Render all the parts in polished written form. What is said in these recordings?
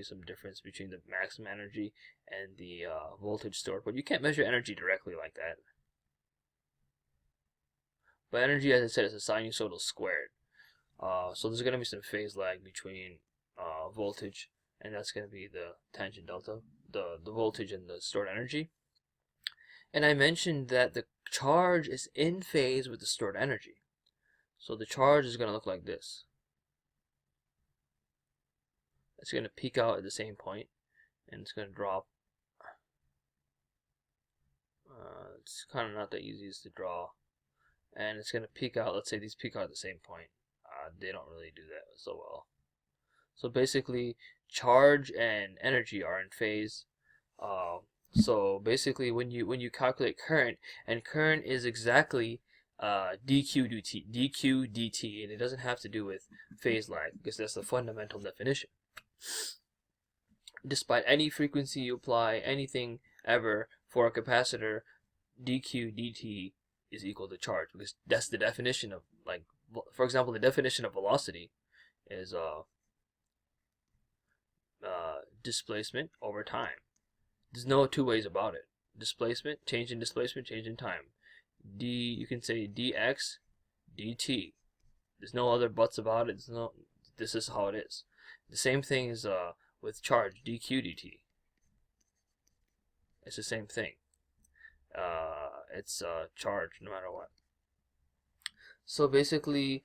be some difference between the maximum energy and the voltage stored, but you can't measure energy directly like that. But energy, as I said, is a sinusoidal squared. So there's going to be some phase lag between voltage, and that's going to be the tangent delta, the voltage and the stored energy. And I mentioned that the charge is in phase with the stored energy. So the charge is going to look like this. It's going to peak out at the same point, and it's going to drop. It's kind of not that easy to draw. And it's going to peak out. Let's say these peak out at the same point. They don't really do that so well. So basically, charge and energy are in phase. So basically, when you calculate current, and current is exactly dq dt, and it doesn't have to do with phase lag because that's the fundamental definition. Despite any frequency you apply, anything ever for a capacitor, dq dt is equal to charge, because that's the definition of, like, for example, the definition of velocity is displacement over time. There's no two ways about it. Displacement, change in time. You can say dx dt. There's no other buts about it. This is how it is. The same thing is with charge, dq dt. It's the same thing. It's charge no matter what. So basically,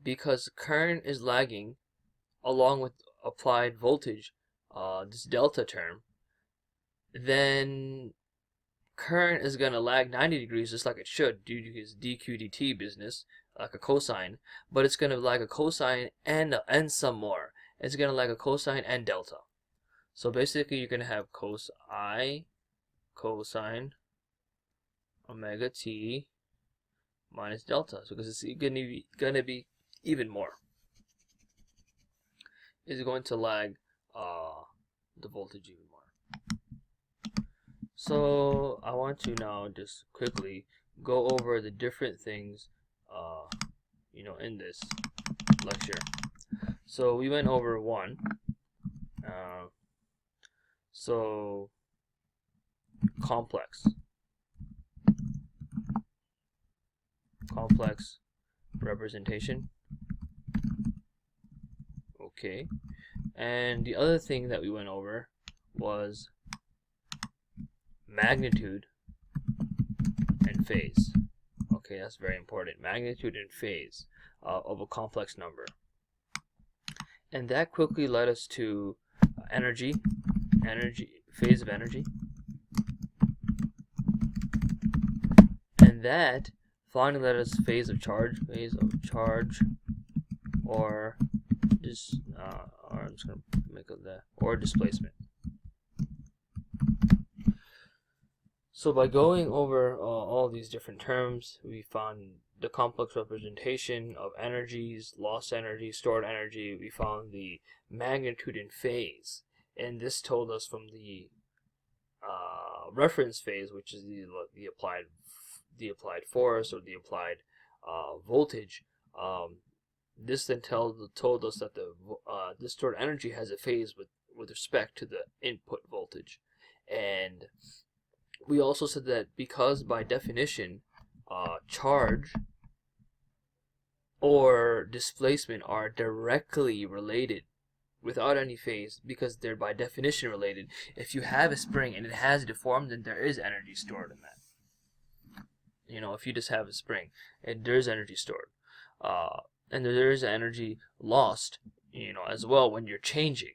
because current is lagging along with applied voltage, this delta term, then current is going to lag 90 degrees just like it should due to his dq dt business, like a cosine, but it's going to lag a cosine and some more. It's going to lag a cosine and delta. So basically you're going to have cos I cosine omega t minus delta, so because it's going to be even more. It's going to lag the voltage even more. So I want to now just quickly go over the different things in this lecture. So we went over one. So complex representation. Okay. And the other thing that we went over was magnitude and phase. Okay, that's very important. Magnitude and phase of a complex number. And that quickly led us to energy, phase of energy. And that finally led us phase of charge, or just I'm just gonna make it that, or displacement. So by going over all these different terms, we found the complex representation of energies, lost energy, stored energy. We found the magnitude and phase, and this told us from the reference phase, which is the applied force or the applied voltage. This then told us that the stored energy has a phase with respect to the input voltage. And we also said that because by definition charge or displacement are directly related without any phase, because they're by definition related. If you have a spring and it has deformed, then there is energy stored in that. If you just have a spring, there's energy stored. And there is energy lost, as well when you're changing.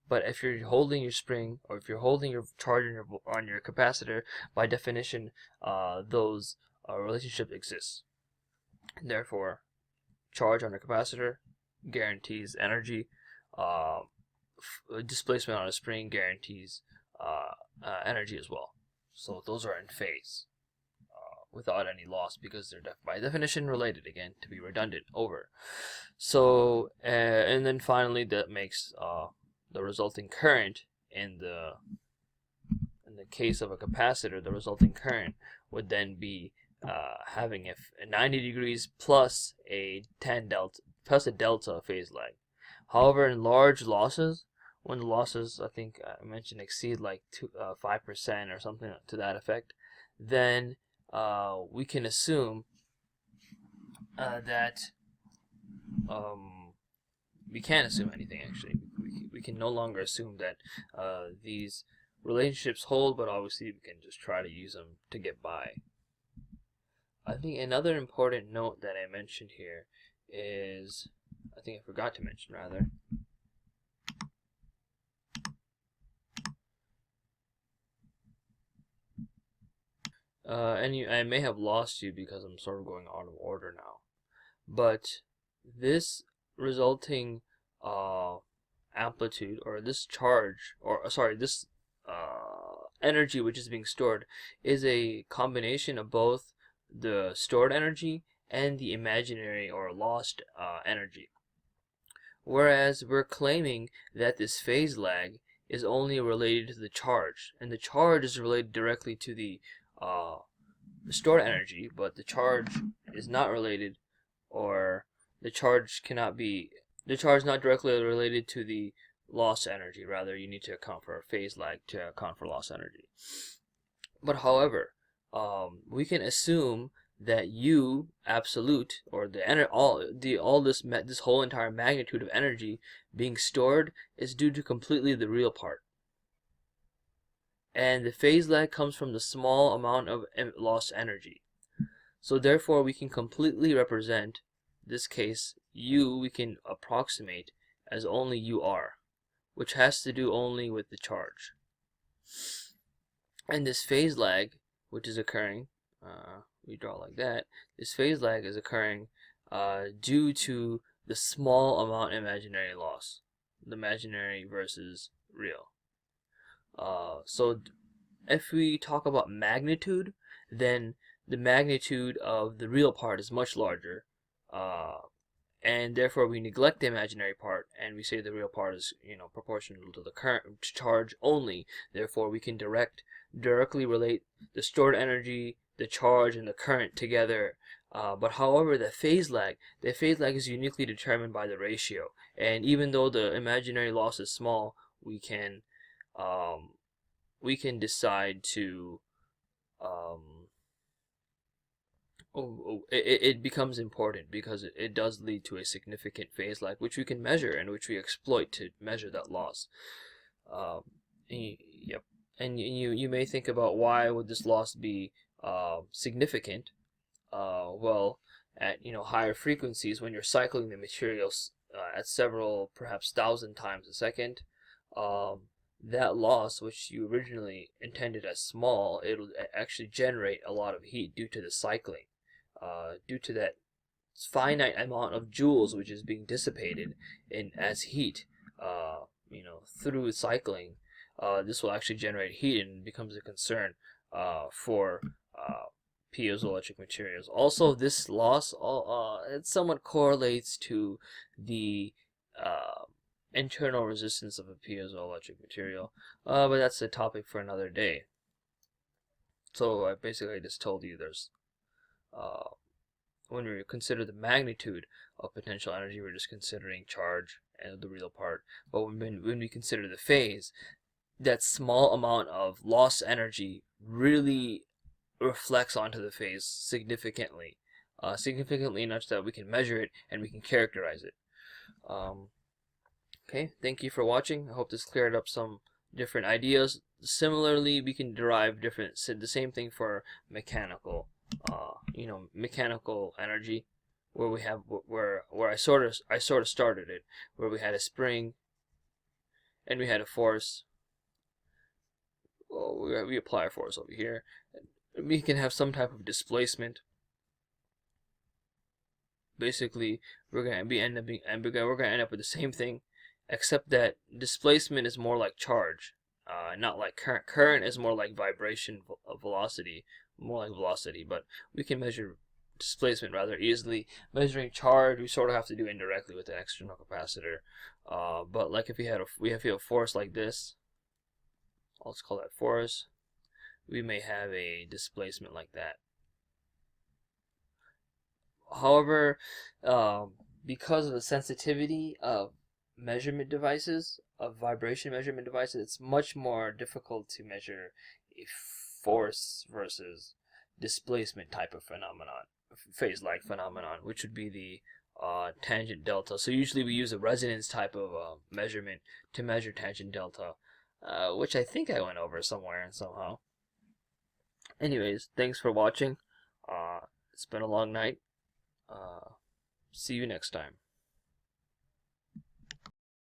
But if you're holding your spring, or if you're holding your charge on your capacitor, by definition, those relationships exist. And therefore, charge on a capacitor guarantees energy. Displacement on a spring guarantees energy as well. So those are in phase without any loss, because they're by definition related, again, to be redundant over. So and then finally that makes the resulting current in the case of a capacitor, the resulting current would then be having a 90 degrees plus a delta phase lag. However, in large losses, when the losses, I think I mentioned, exceed like 5% or something to that effect, then we can assume that we can't assume anything, actually. We can no longer assume that these relationships hold, but obviously we can just try to use them to get by. I think another important note that I mentioned here is, I think I forgot to mention rather, and I may have lost you because I'm sort of going out of order now, but this resulting amplitude, or this charge, or sorry, this energy which is being stored, is a combination of both the stored energy and the imaginary or lost energy. Whereas we're claiming that this phase lag is only related to the charge, and the charge is related directly to the stored energy, but the charge is not related, or the charge is not directly related to the lost energy. Rather, you need to account for a phase lag to account for lost energy. But however, we can assume that U absolute, or this whole entire magnitude of energy being stored, is due to completely the real part, and the phase lag comes from the small amount of lost energy. So therefore, we can completely represent this case U. We can approximate as only UR, which has to do only with the charge. And this phase lag, which is occurring, we draw like that. This phase lag is occurring due to the small amount imaginary loss, the imaginary versus real. So if we talk about magnitude, then the magnitude of the real part is much larger, and therefore we neglect the imaginary part, and we say the real part is, proportional to the current charge only. Therefore, we can directly relate the stored energy, the charge, and the current together. But however, the phase lag is uniquely determined by the ratio, and even though the imaginary loss is small, we can decide to it becomes important because it does lead to a significant phase lag, which we can measure and which we exploit to measure that loss. Yep. And you may think about, why would this loss be significant? Well, at higher frequencies, when you're cycling the materials at several, perhaps 1,000 times a second, that loss, which you originally intended as small, it'll actually generate a lot of heat due to the cycling, due to that finite amount of joules which is being dissipated as heat, through cycling. This will actually generate heat, and becomes a concern for piezoelectric materials. Also, this loss it somewhat correlates to the internal resistance of a piezoelectric material, but that's a topic for another day. So I basically just told you there's when we consider the magnitude of potential energy, we're just considering charge and the real part. But when we consider the phase, that small amount of lost energy really reflects onto the phase significantly, significantly enough that we can measure it and we can characterize it. Okay, thank you for watching. I hope this cleared up some different ideas. Similarly, we can derive the same thing for mechanical, mechanical energy, where we have where I sort of started it, where we had a spring and we had a force. Well, we apply a force over here. We can have some type of displacement. Basically, we're gonna end up with the same thing, except that displacement is more like charge, not like current. Current is more like vibration velocity, more like velocity. But we can measure displacement rather easily. Measuring charge, we sort of have to do indirectly with an external capacitor. But like if we have a force like this, let's call that force, we may have a displacement like that. However, because of the sensitivity of measurement devices, of vibration measurement devices, it's much more difficult to measure a force versus displacement type of phenomenon, phase-like phenomenon, which would be the tangent delta. So usually we use a resonance type of measurement to measure tangent delta, which I think I went over somewhere and somehow. Anyways, thanks for watching. It's been a long night. See you next time.